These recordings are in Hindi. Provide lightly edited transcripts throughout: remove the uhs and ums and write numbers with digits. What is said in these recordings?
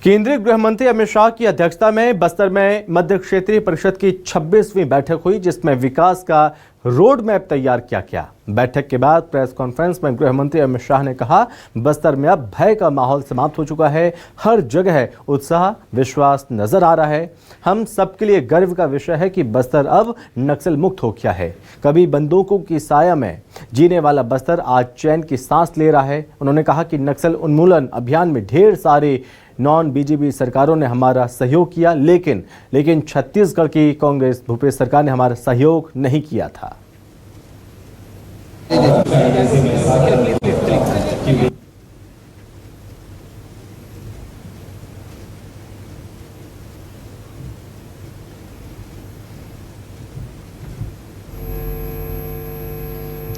केंद्रीय गृह मंत्री अमित शाह की अध्यक्षता में बस्तर में मध्य क्षेत्रीय परिषद की 26वीं बैठक हुई, जिसमें विकास का रोड मैप तैयार किया गया। बैठक के बाद प्रेस कॉन्फ्रेंस में गृह मंत्री अमित शाह ने कहा, बस्तर में अब भय का माहौल समाप्त हो चुका है। हर जगह उत्साह, विश्वास नजर आ रहा है। हम सबके लिए गर्व का विषय है कि बस्तर अब नक्सल मुक्त हो गया है। कभी बंदूकों की साया में जीने वाला बस्तर आज चैन की सांस ले रहा है। उन्होंने कहा कि नक्सल उन्मूलन अभियान में ढेर सारे नॉन बीजेपी सरकारों ने हमारा सहयोग किया, लेकिन छत्तीसगढ़ की कांग्रेस भूपेश सरकार ने हमारा सहयोग नहीं किया था।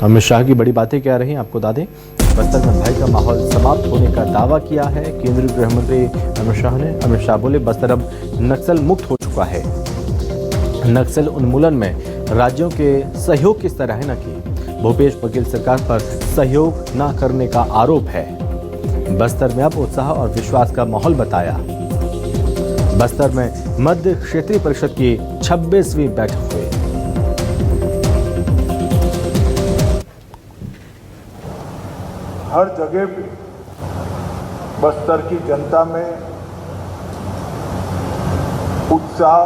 अमित शाह की बड़ी बातें क्या रही, आपको बता दें। बस्तर में भय का माहौल समाप्त होने का दावा किया है केंद्रीय गृह मंत्री अमित शाह ने। अमित शाह बोले, बस्तर अब नक्सल मुक्त हो चुका है। नक्सल उन्मूलन में राज्यों के सहयोग की सराहना की। भूपेश बघेल सरकार पर सहयोग न करने का आरोप है। बस्तर में अब उत्साह और विश्वास का माहौल बताया। बस्तर में मध्य क्षेत्रीय परिषद की 26वीं बैठक हुई। हर जगह पे बस्तर की जनता में उत्साह,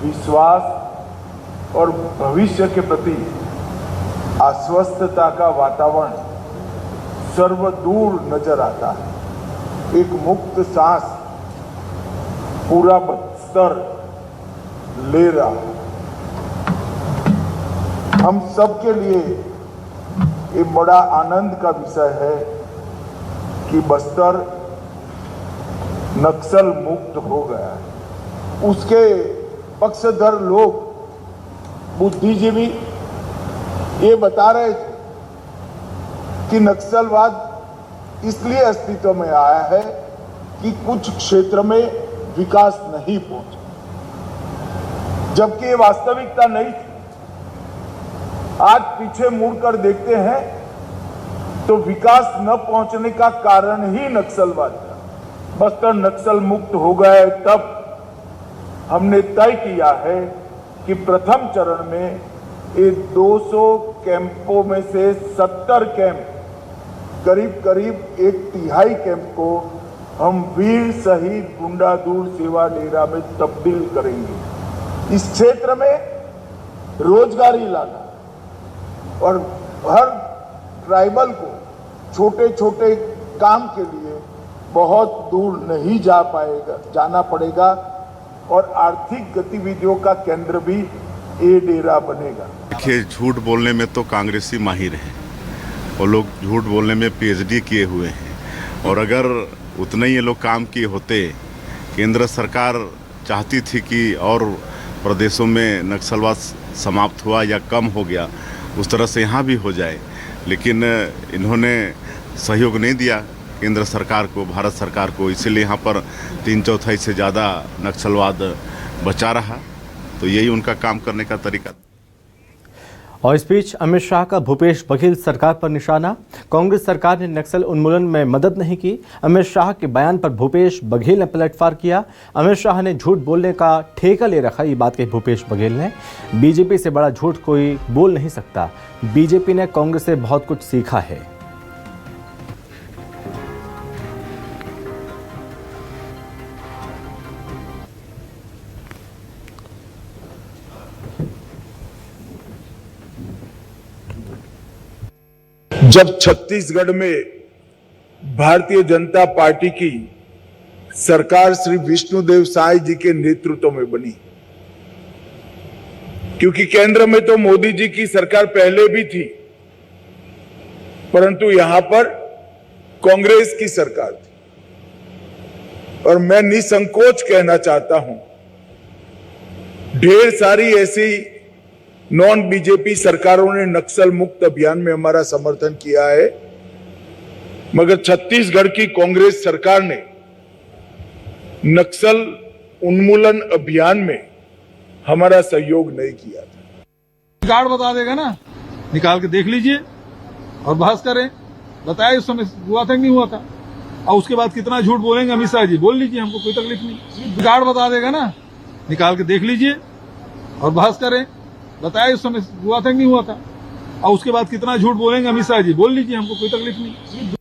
विश्वास और भविष्य के प्रति आश्वस्तता का वातावरण सर्वदूर नजर आता है। एक मुक्त सांस पूरा बस्तर ले रहा है। हम सबके लिए ये बड़ा आनंद का विषय है कि बस्तर नक्सल मुक्त हो गया है। उसके पक्षधर लोग, बुद्धिजीवी ये बता रहे थे कि नक्सलवाद इसलिए अस्तित्व में आया है कि कुछ क्षेत्र में विकास नहीं पहुंचा, जबकि ये वास्तविकता नहीं थी। आज पीछे मुड़कर देखते हैं तो विकास न पहुंचने का कारण ही नक्सलवाद था। बस्तर नक्सल मुक्त हो गए तब हमने तय किया है कि प्रथम चरण में ये 200 कैंपों में से 70 कैंप, करीब एक तिहाई कैंप को हम वीर शहीद गुंडादूर सेवा डेरा में तब्दील करेंगे। इस क्षेत्र में रोजगारी लाना और हर ट्राइबल को छोटे छोटे काम के लिए बहुत दूर नहीं जाना पड़ेगा और आर्थिक गतिविधियों का केंद्र भी ये डेरा बनेगा। देखिए, झूठ बोलने में तो कांग्रेसी माहिर हैं। वो लोग झूठ बोलने में पीएचडी किए हुए हैं। और अगर उतने ये लोग काम किए होते, केंद्र सरकार चाहती थी कि और प्रदेशों में नक्सलवाद समाप्त हुआ या कम हो गया, उस तरह से यहाँ भी हो जाए, लेकिन इन्होंने सहयोग नहीं दिया केंद्र सरकार को, भारत सरकार को। इसीलिए यहाँ पर 3/4 से ज़्यादा नक्सलवाद बचा रहा। तो यही उनका काम करने का तरीका। और इस बीच अमित शाह का भूपेश बघेल सरकार पर निशाना। कांग्रेस सरकार ने नक्सल उन्मूलन में मदद नहीं की। अमित शाह के बयान पर भूपेश बघेल ने पलटवार किया। अमित शाह ने झूठ बोलने का ठेका ले रखा, ये बात कही भूपेश बघेल ने। बीजेपी से बड़ा झूठ कोई बोल नहीं सकता। बीजेपी ने कांग्रेस से बहुत कुछ सीखा है। जब छत्तीसगढ़ में भारतीय जनता पार्टी की सरकार श्री विष्णुदेव साय जी के नेतृत्व में बनी, क्योंकि केंद्र में तो मोदी जी की सरकार पहले भी थी, परंतु यहां पर कांग्रेस की सरकार थी। और मैं निसंकोच कहना चाहता हूं, ढेर सारी ऐसी नॉन बीजेपी सरकारों ने नक्सल मुक्त अभियान में हमारा समर्थन किया है, मगर छत्तीसगढ़ की कांग्रेस सरकार ने नक्सल उन्मूलन अभियान में हमारा सहयोग नहीं किया था। कार्ड बता देगा ना, निकाल के देख लीजिए और बहस करें। बताया उस समय हुआ था कि नहीं हुआ था। और उसके बाद कितना झूठ बोलेंगे अमित शाह जी, बोल लीजिए, हमको कोई तकलीफ नहीं। रिकॉर्ड बता देगा ना, निकाल के देख लीजिए और बहस करें। बताया उस समय हुआ था कि नहीं हुआ था, और उसके बाद कितना झूठ बोलेंगे अमित शाह जी, बोल लीजिए, हमको कोई तकलीफ नहीं।